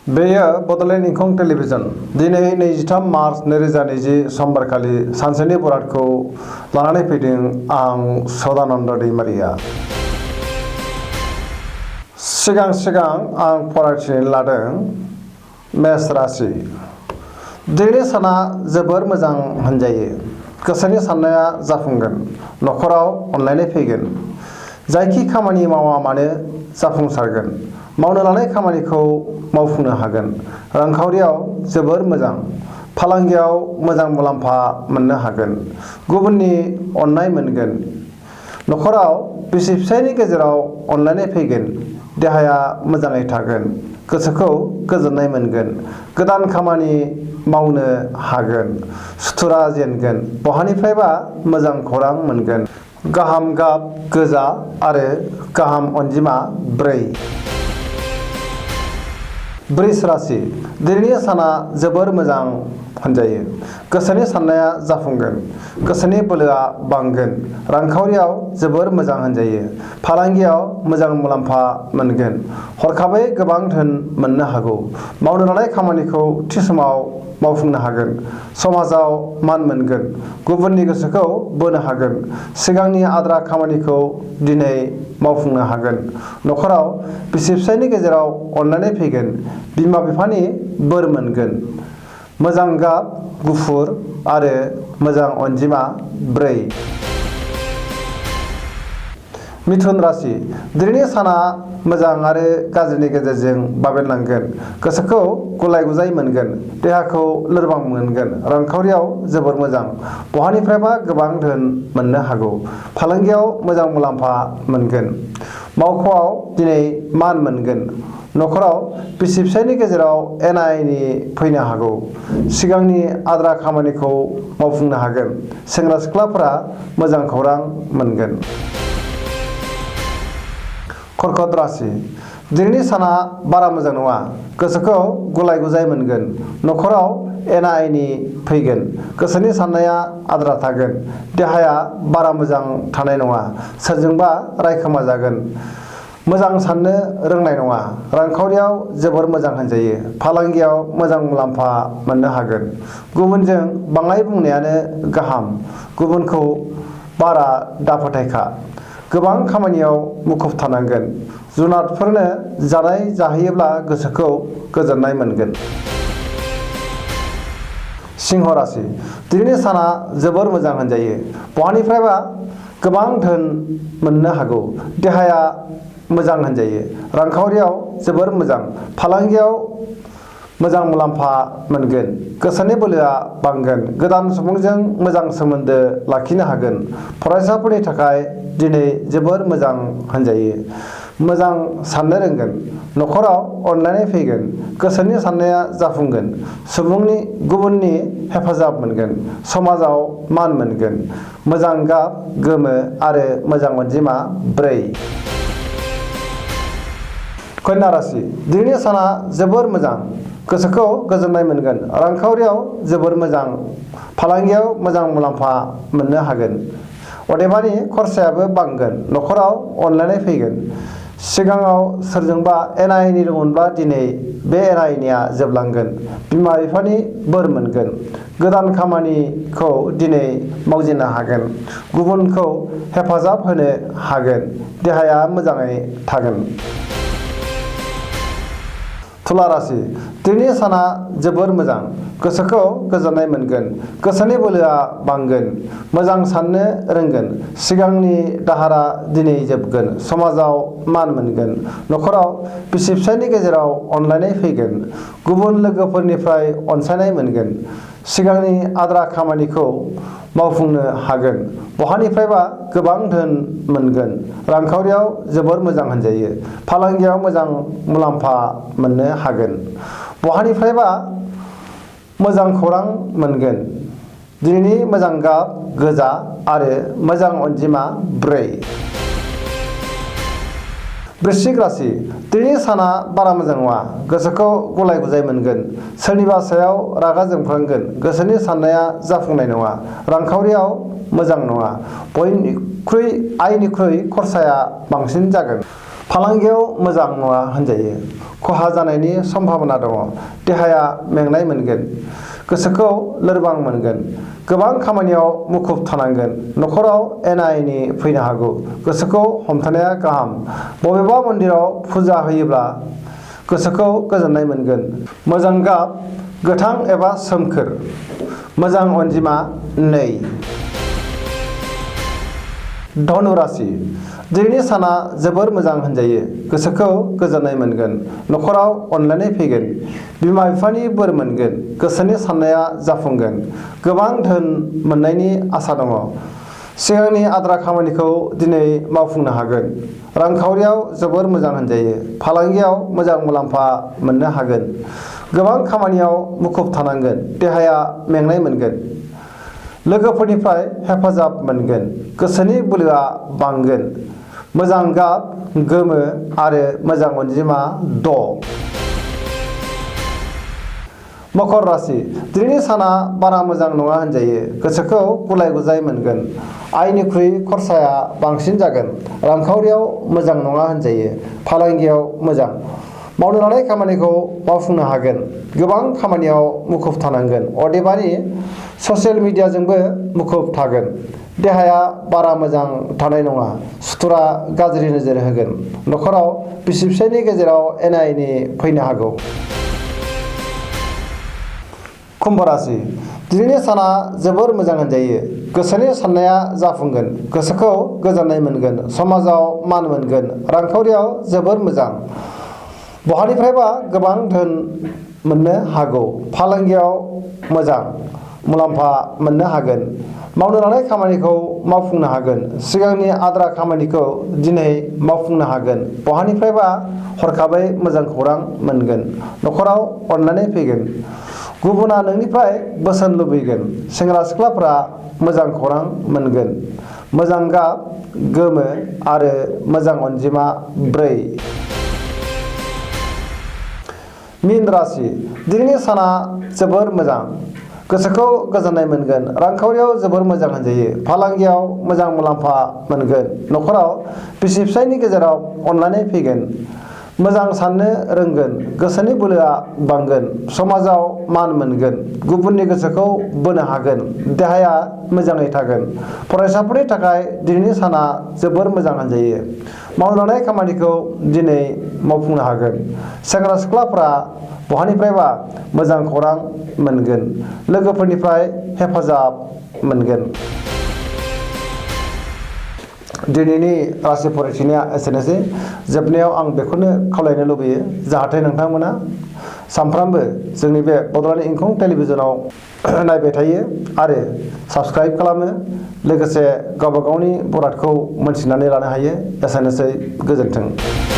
बेयो बड'लेण्ड इंखं टेलिभिजन दिनै 23 मार्च 2020 समबारखालि सानसेनि बरादखौ लानानै फैदों आं सदानन्द दैमारिया। सिगां आं फरायथिनो लादों मेष राशि। दिनैनि साना जोबोर मोजां होनजायो। गोसोनि साननाया जाफुंगोन, न'खराव अनलायनाय फैगोन। जायखि खामानि मावा मानो जाफुंसारगोन। मावनो लानाय खामानिखौ मावफुंनो हागोन। रांखावरियाव जोबोर मोजां। फालांगियाव मोजां मुलाम्फा मोननो हागोन। गुबुननि अननाय मोनगोन। न'खराव बिसि फिसायनि गेजेराव अनलायनाय फैगोन। देहाया मोजाङै थागोन। गोसोखौ गोजोननाय मोनगोन। गोदान खामानि मावनो हागोन। सुथुरा जेनगोन। बहानिफ्रायबा मोजां खौरां मोनगोन। गाहाम गाब गोजा आरो गाहाम अनजिमा 4। वृष राशि। दिनैनि साना जोबोर मोजां होनजायो। गोसोनि साननाया जाफुंगोन। गोसोनि बोलोआ बांगोन। रांखावरियाव जोबोर मोजां होनजायो। फालांगियाव मोजां मुलाम्फा मोनगोन। हरखाबै गोबां धोन मोननो हागौ। मावनो लानाय खामानिखौ थि समाव मावफुंनो हागोन। समाजाव मान मोनगोन। गुबुननि गोसोखौ बोनो हागोन। सिगांनि आद्रा खामानिखौ दिनै मावफुंनो हागोन। न'खराव बिसि फिसायनि गेजेराव अनलायनाय फैगोन। बिमा बिफानि बोर मोनगोन। मोजां गाब गुफुर आरो मोजां अनजिमा 4। मिथुन राशि। दिनैनि साना मोजां आरो गाज्रिनि गेजेरजों बाबेनलांगोन। गोसोखौ गुलाय गुजाय मोनगोन। देहाखौ लोरबां मोनगोन। रांखावरियाव जोबोर मोजां। बहानिफ्रायबा गोबां धोन मोननो हागौ। फालांगियाव मोजां मुलाम्फा मोनगोन। मावख'आव दिनै मान मोनगोन। न'खराव बिसि फिसायनि गेजेराव एना एनि फैनो हागौ। सिगांनि आद्रा खामानिखौ मावफुंनो हागोन। सेंग्रा सिख्लाफोरा मोजां खौरां मोनगोन। कर्कट राशि। दिनैनि साना बारा मोजां नङा। गोसोखौ गुलाय गुजाय मोनगोन। न'खराव एना एनि फैगोन। गोसोनि साननाया आद्रा थागोन। देहाया बारा मोजां थानाय नङा। सोरजोंबा रायखोमा जागोन। मोजां साननो रोंनाय नङा। रांखावरियाव जोबोर मोजां होनजायो। फालांगियाव मोजां मुलाम्फा मोननो हागोन। गुबुनजों बाङाय बुंनायानो गाहाम। गुबुनखौ बारा दाफोथायखा। गोबां खामानियाव मुखुब थानांगोन। जुनारफोरनो जानाय जाहोयोब्ला गोसोखौ गोजोननाय मोनगोन। सिंह राशि। दिनैनि साना जोबोर मोजां होनजायो। बहानिफ्रायबा गोबां धोन मोननो हागौ। देहाया मोजां होनजायो। रांखावरियाव जोबोर मोजां। फालांगियाव मोजां मुलाम्फा मोनगोन। गोसोनि बोलोआ बांगोन। गोदान सुबुंजों मोजां सोमोन्दो लाखिनो हागोन। फरायसाफोरनि थाखाय दिनै जोबोर मोजां होनजायो। मोजां साननो रोंगोन। न'खराव अनलायनाय फैगोन। गोसोनि साननाया जाफुंगोन। गुबुननि हेफाजाब मोनगोन। समाजाव मान मोनगोन। मोजां गाब गोमो आरो मोजां अनजिमा 4। कन्या राशि। दिनैनि साना जोबोर मोजां। गोसोखौ गोजोननाय मोनगोन। रांखावरियाव जोबोर मोजां। फालांगियाव मोजां मुलाम्फा मोननो हागोन। अदेबानि खरसायाबो बांगोन। न'खराव अनलायनाय फैगोन। सिगाङाव सोरजोंबा एना एनि दंमोनब्ला दिनै बे एना एनिया जोबलांगोन। बिमा बिफानि बोर मोनगोन। गोदान खामानिखौ दिनै मावजेननो हागोन। गुबुनखौ हेफाजाब होनो हागोन। देहाया मोजाङै थागोन। तुला राशि। दिनैनि साना जोबोर मोजां। गोसोखौ गोजोननाय मोनगोन। गोसोनि बोलोआ बांगोन। मोजां साननो रोंगोन। सिगांनि दाहारा दिनै जोबगोन। समाजाव मान मोनगोन। न'खराव बिसि फिसायनि गेजेराव अनलायनाय फैगोन। गुबुन लोगोफोरनिफ्राय अनसायनाय मोनगोन। सिगांनि आद्रा खामानिखौ मावफुंनो हागोन। बहानिफ्रायबा गोबां धोन मोनगोन। रांखावरियाव जोबोर मोजां होनजायो। फालांगियाव मोजां मुलाम्फा मोननो हागोन। बहानिफ्रायबा मोजां खौरां मोनगोन। दिनैनि मोजां गाब गोजा आरो मोजां अनजिमा 4। वृश्चिक राशि। दिनैनि साना बारा मोजां नङा। गोसोखौ गुलाय गुजाय मोनगोन। सोरनिबा सायाव रागा जोंफ्लांगोन। गोसोनि साननाया जाफुंनाय नङा। रांखावरियाव मोजां नङा। आयनिख्रुइ खरसाया बांसिन जागोन। फालांगियाव मोजां नङा होनजायो। खहा जानायनि सम्भाबना दङ। देहाया मेंनाय मोनगोन, गोसोखौ लोरबां मोनगोन, गोबां खामानियाव मुखुब थानांगोन, न'खराव एना-एनि फैनो हागौ, गोसोखौ हमथानाया गाहाम। बबेबा मन्दिराव फुजा होयोब्ला गोसोखौ गोजोननाय मोनगोन। मोजां गाब गोथां एबा सोमखोर। मोजां अनजिमा 2। धनु राशि दिनैनि साना जोबोर मोजां होनजायो। गोसोखौ गोजोननाय मोनगोन, न'खराव अनलायनाय फैगोन, बिमा-बिफानि बोर मोनगोन, गोसोनि साननाया जाफुंगोन, गोबां धोन मोननायनि आसा दङ। सिगांनि आद्रा खामानिखौ दिनै मावफुंनो हागोन। रांखावरियाव जोबोर मोजां होनजायो। फालांगियाव मोजां मुलाम्फा मोननो हागोन। गोबां खामानियाव मुखुब थानांगोन। देहाया मेंनाय मोनगोन। लोगोफोरनिफ्राय हेफाजाब मोनगोन। गोसोनि बोलोआ बांगोन। मोजां गाब गोमो आरो मोजां अनजिमा 6। मकर राशि दिनैनि साना बारा मोजां नङा होनजायो। गोसोखौ गुलाय-गुजाय मोनगोन। आयनिख्रुइ खरसाया बांसिन जागोन। रांखावरियाव मोजां नङा होनजायो। फालांगियाव मोजां। मावनो लानाय खामानिखौ मावफुंनो हागोन। गोबां खामानियाव मुखुब थानांगोन। अदेबानि ससियेल मिडियाजोंबो मुखुब थागोन। देहाया बारा मोजां थानाय नङा। सुथुरा गाज्रि नोजोर होगोन। न'खराव बिसि-फिसायनि गेजेराव एना-एनि फैनो हागौ। कुम्भ राशि दिनैनि साना जोबोर मोजां होनजायो। गोसोनि साननाया जाफुंगोन। गोसोखौ गोजोननाय मोनगोन। समाजाव मान मोनगोन। रांखावरियाव जोबोर मोजां। बहानिफ्रायबा गोबां धोन मोननो हागौ। फालांगियाव मोजां मुलाम्फा मोननो हागोन। मावनो लानाय खामानिखौ मावफुंनो हागोन। सिगांनि आद्रा खामानिखौ दिनै मावफुंनो हागोन। बहानिफ्रायबा हरखाबै मोजां खौरां मोनगोन। न'खराव अनलायनाय फैगोन। गुबुना नोंनिफ्राय बोसोन लुबैगोन। सेंग्रा-सिख्लाफोरा मोजां खौरां मोनगोन। मोजां गाब गोमो आरो मोजां अनजिमा 4। मीन राशि दिनैनि साना जोबोर मोजां। गोसोखौ गोजोननाय मोनगोन। रांखावरियाव जोबोर मोजां होनजायो। फालांगियाव मोजां मुलाम्फा मोनगोन। न'खराव बिसि-फिसायनि गेजेराव अनलायनाय फैगोन। मोजां साननो रोंगोन। गोसोनि बोलोआ बांगोन। समाजाव मान मोनगोन। गुबुननि गोसोखौ बोनो हागोन। देहाया मोजाङै थागोन। फरायसाफोरनि थाखाय दिनैनि साना जोबोर मोजां होनजायो। मावनो लानाय खामानिखौ दिनै मावफुंनो हागोन। सेंग्रा-सिख्लाफोरा बहानिफ्रायबा मोजां खौरां मोनगोन। लोगोफोरनिफ्राय हेफाजाब मोनगोन। दिनैनि राशि फरायथिनाया एसेनोसै। जोबनायाव आं बेखौनो खावलायनो लुबैयो जाहाथे नोंथांमोना सानफ्रामबो जोंनि बे बड'लेण्ड इंखं टेलिभिजनाव नायबाय थायो आरो साबस्क्राइब खालामो। लोगोसे गावबा गावनि बरादखौ मोनथिनानै लानो हायो। एसेनोसै। गोजोन्थों।